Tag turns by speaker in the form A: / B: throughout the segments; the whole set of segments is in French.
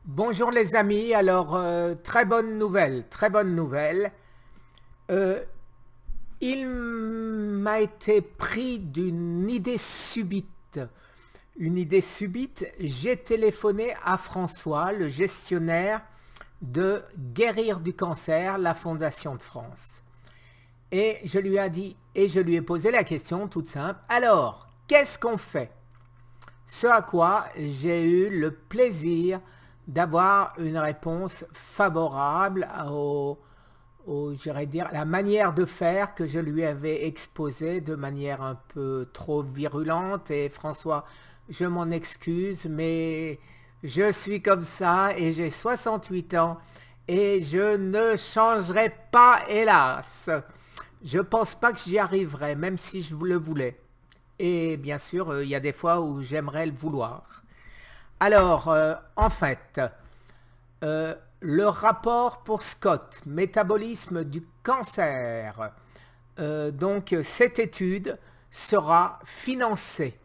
A: Bonjour les amis, alors très bonne nouvelle, très bonne nouvelle. Euh, il m'a été pris d'une idée subite. Une idée subite, j'ai téléphoné à François, le gestionnaire de Guérir du cancer, la Fondation de France. Et je lui ai posé la question toute simple. Alors, qu'est-ce qu'on fait? Ce à quoi j'ai eu le plaisir d'avoir une réponse favorable j'irais dire, la manière de faire que je lui avais exposée de manière un peu trop virulente. Et François, je m'en excuse, mais je suis comme ça et j'ai 68 ans et je ne changerai pas, hélas. Je pense pas que j'y arriverai, même si je le voulais. Et bien sûr, il y a des fois où j'aimerais le vouloir. Alors, en fait, le rapport pour Scott, métabolisme du cancer. Donc, cette étude sera financée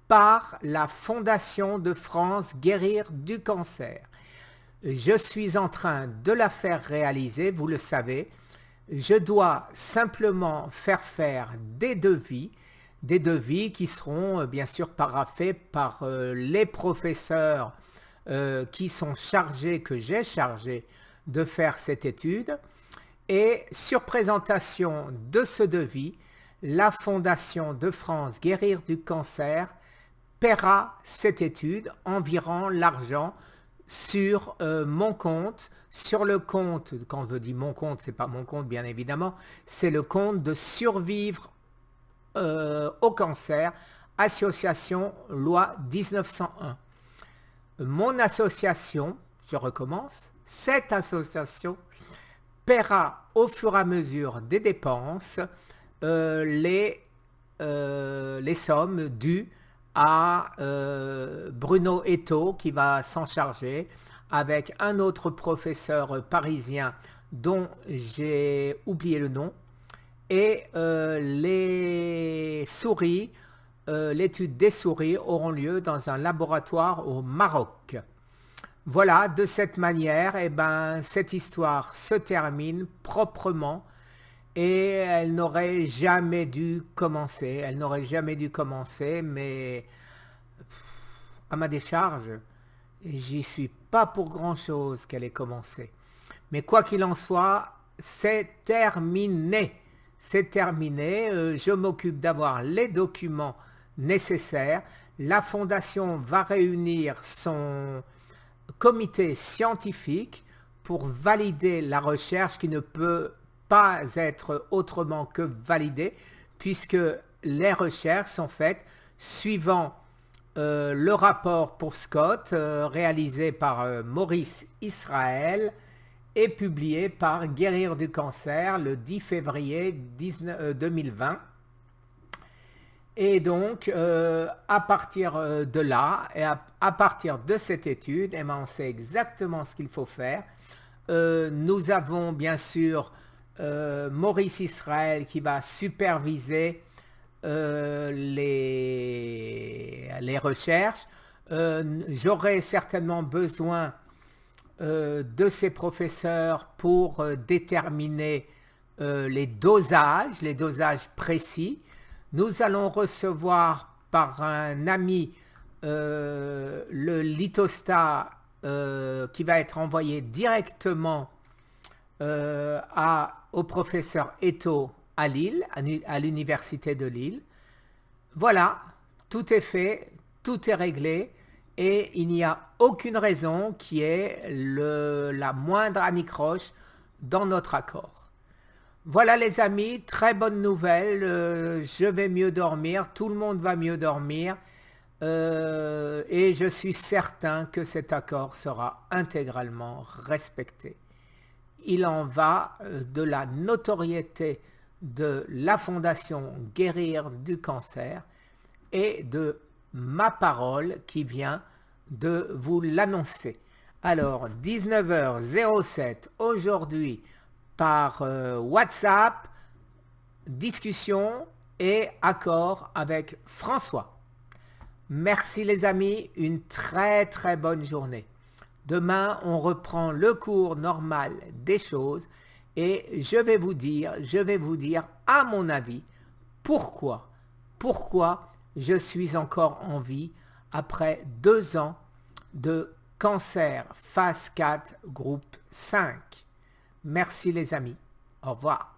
A: par la Fondation de France Guérir du cancer. Je suis en train de la faire réaliser, vous le savez. Je dois simplement faire des devis qui seront bien sûr paraphés par les professeurs qui sont chargés, que j'ai chargé de faire cette étude. Et sur présentation de ce devis, la Fondation de France Guérir du cancer paiera cette étude environ l'argent sur mon compte, sur le compte, quand je dis mon compte, c'est pas mon compte bien évidemment, c'est le compte de Survivre au cancer, association loi 1901. Mon association, je recommence, cette association paiera au fur et à mesure des dépenses les sommes dues à Bruno Eto qui va s'en charger avec un autre professeur parisien dont j'ai oublié le nom et les souris, l'étude des souris auront lieu dans un laboratoire au Maroc. Voilà, de cette manière, eh ben, cette histoire se termine proprement et elle n'aurait jamais dû commencer. Elle n'aurait jamais dû commencer, mais à ma décharge, j'y suis pas pour grand-chose qu'elle ait commencé. Mais quoi qu'il en soit, c'est terminé. C'est terminé. Je m'occupe d'avoir les documents nécessaires. La fondation va réunir son comité scientifique pour valider la recherche qui ne peut pas être autrement que validée puisque les recherches sont faites suivant le rapport pour Scott réalisé par Maurice Israël et publié par Guérir du cancer le 10 février 2020. Et donc, à partir de là, et à partir de cette étude, eh ben, on sait exactement ce qu'il faut faire. Nous avons bien sûr Maurice Israël qui va superviser les recherches. J'aurai certainement besoin de ces professeurs pour déterminer les dosages précis. Nous allons recevoir par un ami le Litostat qui va être envoyé directement au professeur Eto à Lille, à l'université de Lille. Voilà, tout est fait, tout est réglé et il n'y a aucune raison qui ait la moindre anicroche dans notre accord. Voilà les amis, très bonne nouvelle, je vais mieux dormir, tout le monde va mieux dormir et je suis certain que cet accord sera intégralement respecté. Il en va de la notoriété de la Fondation Guérir du cancer et de ma parole qui vient de vous l'annoncer. Alors, 19h07 aujourd'hui par WhatsApp, discussion et accord avec François. Merci les amis, une très bonne journée. Demain, on reprend le cours normal des choses et je vais vous dire à mon avis pourquoi je suis encore en vie après 2 ans de cancer phase 4 groupe 5. Merci les amis, au revoir.